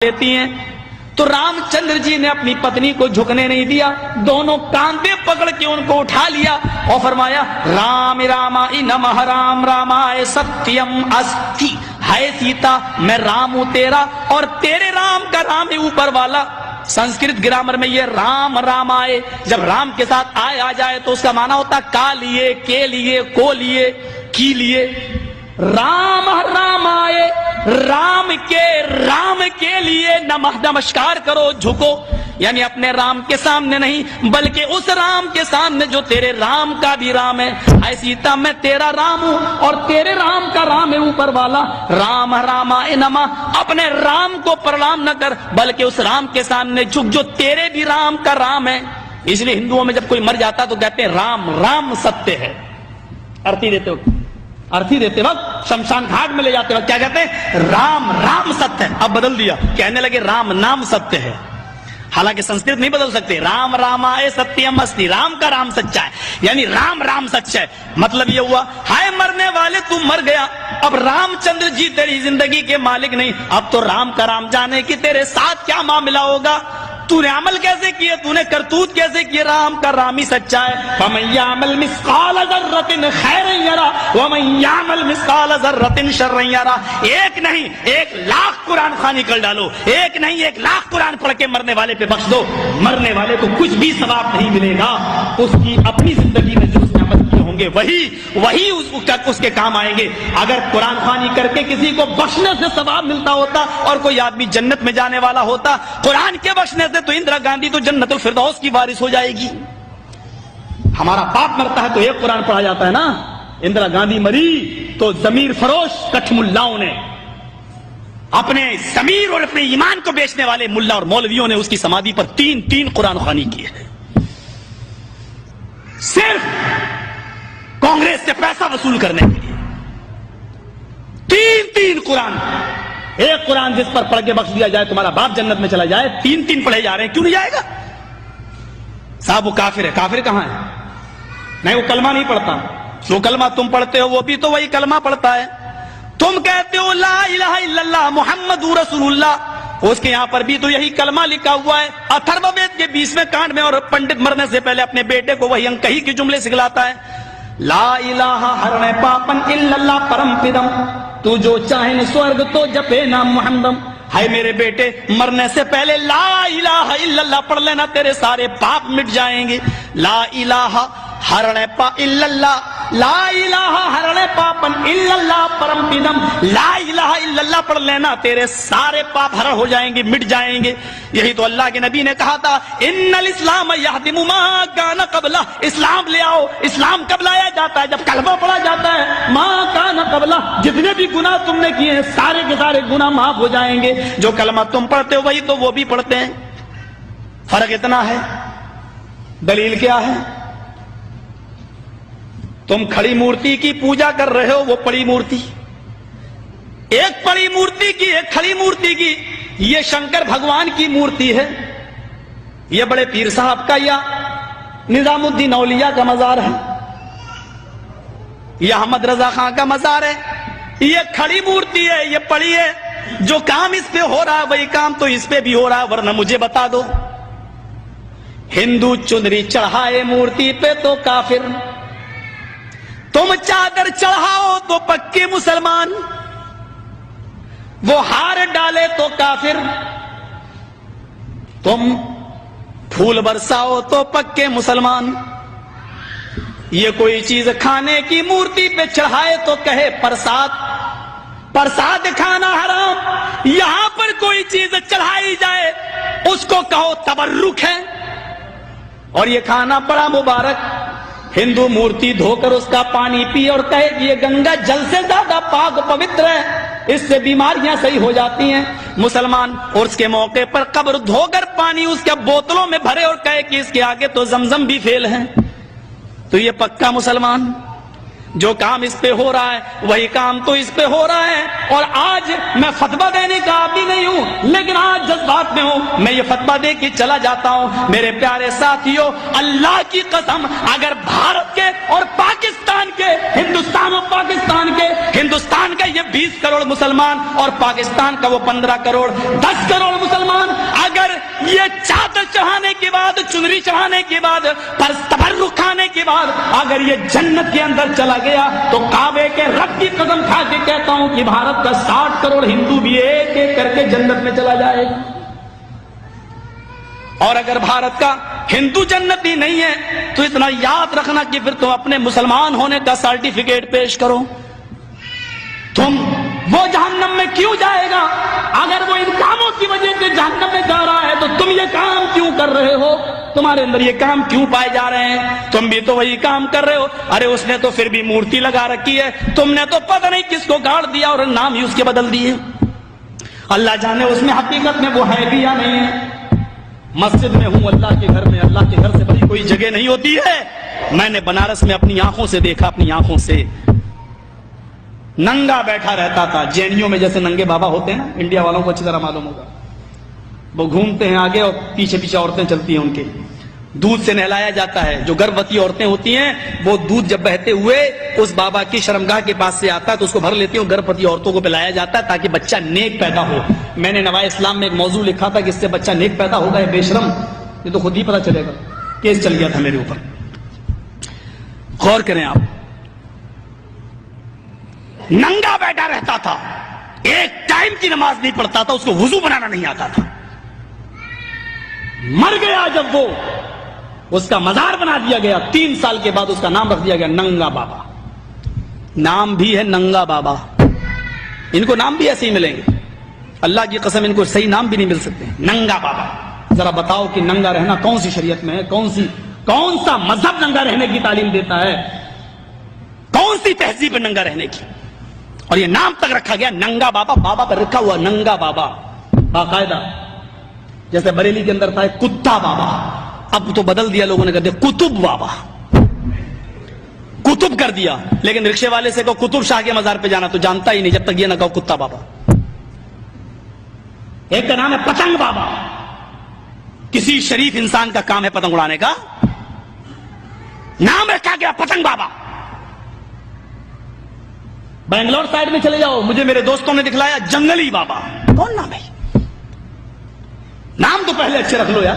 लेती हैं। तो रामचंद्र जी ने अपनी पत्नी को झुकने नहीं दिया, दोनों कांधे पकड़ के उनको उठा लिया और फरमाया राम रामाय नमः, राम रामाय सत्यम अस्ति। है सीता, मैं राम हूं तेरा और तेरे राम का राम है ऊपर वाला। संस्कृत ग्रामर में ये राम रामाय जब राम के साथ आए आ जाए तो उसका माना होता का लिए, के लिए, को लिए, की लिए। राम रामाय, राम के लिए नमस्कार करो, झुको, यानी अपने राम के सामने नहीं बल्कि उस राम के सामने जो तेरे राम का भी राम है। ऐ सीता, मैं तेरा राम हूं और तेरे राम का राम है ऊपर वाला। राम रामाय नमः, अपने राम को प्रणाम न कर बल्कि उस राम के सामने झुक जो तेरे भी राम का राम है। इसलिए हिंदुओं में जब कोई मर जाता तो कहते हैं राम राम सत्य है। अर्थी देते वक्त शमशान घाट में ले जाते वक्त क्या कहते हैं? राम राम सत्य है। अब बदल दिया, कहने लगे राम नाम सत्य है। हालांकि संस्कृत नहीं बदल सकते। राम रामाय सत्यम अस्ति, राम का राम सच्चा है, यानी राम राम सच्चा है। मतलब ये हुआ हाय मरने वाले तू मर गया, अब रामचंद्र जी तेरी जिंदगी के मालिक नहीं, अब तो राम का राम जाने कि तेरे साथ क्या मामला होगा, तूने अमल कैसे किए, तूने करतूत कैसे किए। राम का राम ही सच्चा है। फमन यामल मिस्काल ज़र्रतिन खैरन यरा वमन यामल मिस्काल ज़र्रतिन शर्रन यरा। एक नहीं 1,00,000 कुरान खानी कर डालो, एक नहीं 1,00,000 कुरान पढ़ के मरने वाले पे बख्श दो, मरने वाले को कुछ भी सवाब नहीं मिलेगा। उसकी अपनी जिंदगी में जो उसने अमल किए होंगे वही उसके काम आएंगे। अगर कुरान खानी करके किसी को बख्शने से सवाब मिलता होता और कोई आदमी जन्नत में जाने वाला होता, कुरान के बख्शने से तो इंदिरा गांधी तो जन्नतुल फिरदौस की वारिस हो जाएगी। हमारा बाप मरता है तो एक कुरान पढ़ा जाता है ना। इंदिरा गांधी मरी तो जमीर फरोश कठ मुल्लाओं ने, अपने जमीर और अपने ईमान को बेचने वाले मुल्ला और मौलवियों ने उसकी समाधि पर 3 कुरान खानी की है। सिर्फ कांग्रेस से पैसा वसूल करने के लिए 3 कुरान। एक कुरान जिस पर पढ़ के बख्श दिया जाए तुम्हारा बाप जन्नत में चला जाए, 3 पढ़े जा रहे हैं, क्यों नहीं जाएगा? साहब वो काफिर है। काफिर कहां है? नहीं, वो कलमा नहीं पढ़ता। जो कलमा तुम पढ़ते हो वो भी तो वही कलमा पढ़ता है। तुम कहते हो ला इलाहा इल्लल्लाह मुहम्मदुर रसूलुल्लाह, उसके यहां पर भी तो यही कलमा लिखा हुआ है। अथर्ववेद के 20वें कांड में, और पंडित मरने से पहले अपने बेटे को वही अंकही के जुमले सिखलाता है। ला इलाहा हरणे पापन इल्लल्लाह परम पिदम, तू जो चाहे स्वर्ग तो जपे नाम मुहम्मदम। हाय मेरे बेटे, मरने से पहले ला इलाहा इल्लल्लाह पढ़ लेना, तेरे सारे पाप मिट जाएंगे। ला इलाहा हरणे पा इल्लल्लाह, ला इलाहा हरणे पापन इल्लल्लाह परम पिदम, ला इलाहा इल्लल्लाह पढ़ लेना, तेरे सारे पाप हरण हो जाएंगे, मिट जाएंगे। यही तो अल्लाह के नबी ने कहा था इन्नल इस्लाम यहदिमु मा कान क़ब्ला, इस्लाम ले आओ। इस्लाम कब लाया जाता है? जब कलमा पढ़ा जाता है। मा कान क़ब्ला, जितने भी गुनाह तुमने किए हैं सारे के सारे गुनाह माफ हो जाएंगे। जो कलमा तुम पढ़ते हो वही तो वो भी पढ़ते हैं। फर्क इतना है। दलील क्या है? तुम खड़ी मूर्ति की पूजा कर रहे हो, वो पड़ी मूर्ति। एक पड़ी मूर्ति की, एक खड़ी मूर्ति की। ये शंकर भगवान की मूर्ति है, ये बड़े पीर साहब का या निजामुद्दीन औलिया का मजार है, ये अहमद रजा खां का मजार है। ये खड़ी मूर्ति है, ये पड़ी है। जो काम इस पे हो रहा है वही काम तो इस पे भी हो रहा है, वरना मुझे बता दो। हिंदू चुनरी चढ़ाए मूर्ति पे तो काफिर, तुम चादर चढ़ाओ तो पक्के मुसलमान, वो हार डाले तो काफिर, तुम फूल बरसाओ तो पक्के मुसलमान। ये कोई चीज खाने की मूर्ति पे चढ़ाए तो कहे प्रसाद, प्रसाद खाना हराम। यहां पर कोई चीज चढ़ाई जाए उसको कहो तबर्रुक है, और ये खाना बड़ा मुबारक। हिंदू मूर्ति धोकर उसका पानी पिए और कहे कि ये गंगा जल से ज्यादा पाक पवित्र है, इससे बीमारियां सही हो जाती हैं। मुसलमान उर्स के मौके पर कब्र धोकर पानी उसके बोतलों में भरे और कहे कि इसके आगे तो जमजम भी फेल है, तो ये पक्का मुसलमान। جو کام اس پہ ہو رہا ہے وہی کام تو اس پہ ہو رہا ہے. اور آج میں فتویٰ دینے کا عادی نہیں ہوں، لیکن آج جذبات میں ہوں، میں یہ فتویٰ دے کے چلا جاتا ہوں. میرے پیارے ساتھیوں، اللہ کی قسم، اگر بھارت کے اور پاکستان کے، ہندوستان اور پاکستان کے، ہندوستان کا یہ 20 کروڑ مسلمان اور پاکستان کا وہ 15 کروڑ 10 کروڑ مسلمان، اگر یہ چادر چڑھانے کے بعد، چنری چڑھانے کے بعد، تبرک کھانے کے بعد اگر یہ جنت کے اندر چلا گیا تو کعبے کے رب کی قسم کھا کے کہتا ہوں کہ بھارت کا 60 کروڑ ہندو بھی ایک ایک کر کے جنت میں چلا جائے گا. اور اگر بھارت کا ہندو جنتی نہیں ہے تو اتنا یاد رکھنا کہ پھر تم اپنے مسلمان ہونے کا سرٹیفکیٹ پیش کرو. تم وہ جہنم میں کیوں جائے گا؟ اگر وہ ان کاموں کی وجہ سے جہنم میں جا رہا ہے تو تم یہ کام کیوں کر رہے ہو؟ تمہارے اندر یہ کام کیوں پائے جا رہے ہیں؟ تم بھی تو وہی کام کر رہے ہو. ارے اس نے تو پھر بھی مورتی لگا رکھی ہے، تم نے تو پتہ نہیں کس کو گاڑ دیا اور نام ہی اس کے بدل دیے. اللہ جانے اس میں حقیقت میں وہ ہے بھی یا نہیں ہے. مسجد میں ہوں، اللہ کے گھر میں، اللہ کے گھر سے بڑی کوئی جگہ نہیں ہوتی ہے. میں نے بنارس میں اپنی آنکھوں سے دیکھا، اپنی آنکھوں سے ننگا بیٹھا رہتا تھا. جینیوں میں جیسے ننگے بابا ہوتے ہیں نا، انڈیا والوں کو اچھی طرح معلوم ہوگا، وہ گھومتے ہیں آگے اور پیچھے پیچھے عورتیں چلتی ہیں، ان کے دودھ سے نہلایا جاتا ہے. جو گربوتی عورتیں ہوتی ہیں وہ دودھ جب بہتے ہوئے اس بابا کی شرمگاہ کے پاس سے آتا ہے تو اس کو بھر لیتی ہیں. گربوتی عورتوں کو پلایا جاتا ہے تاکہ بچہ نیک پیدا ہو. میں نے نوائے اسلام میں ایک موضوع لکھا تھا کہ اس سے بچہ نیک پیدا ہوگا. بے شرم، یہ تو خود ہی پتا چلے گا. کیس چل گیا تھا میرے اوپر. غور کریں آپ، ننگا بیٹھا رہتا تھا، ایک ٹائم کی نماز نہیں پڑھتا تھا، اس کو وضو بنانا نہیں آتا تھا. مر گیا جب وہ، اس کا مزار بنا دیا گیا. 3 سال کے بعد اس کا نام رکھ دیا گیا ننگا بابا. نام بھی ہے ننگا بابا. ان کو نام بھی ایسے ہی ملیں گے، اللہ کی قسم ان کو صحیح نام بھی نہیں مل سکتے. ننگا بابا. ذرا بتاؤ کہ ننگا رہنا کون سی شریعت میں ہے؟ کون سا مذہب ننگا رہنے کی تعلیم دیتا ہے؟ کون سی تہذیب ہے ننگا رہنے کی؟ اور یہ نام تک رکھا گیا ننگا بابا. بابا پر رکھا ہوا ننگا بابا باقاعدہ. جیسے بریلی کے اندر تھا کتا بابا، اب تو بدل دیا لوگوں نے، کہتے کتب بابا. کتب کر دیا. لیکن رکشے والے سے کہو کتب شاہ کے مزار پہ جانا تو جانتا ہی نہیں جب تک یہ نہ کہو کتا بابا. ایک کا نام ہے پتنگ بابا. کسی شریف انسان کا کام ہے پتنگ اڑانے کا؟ نام رکھا گیا پتنگ بابا. بنگلور سائڈ میں چلے جاؤ، مجھے میرے دوستوں نے دکھلایا جنگلی بابا. کون نام ہے؟ نام تو پہلے اچھے رکھ لو یار.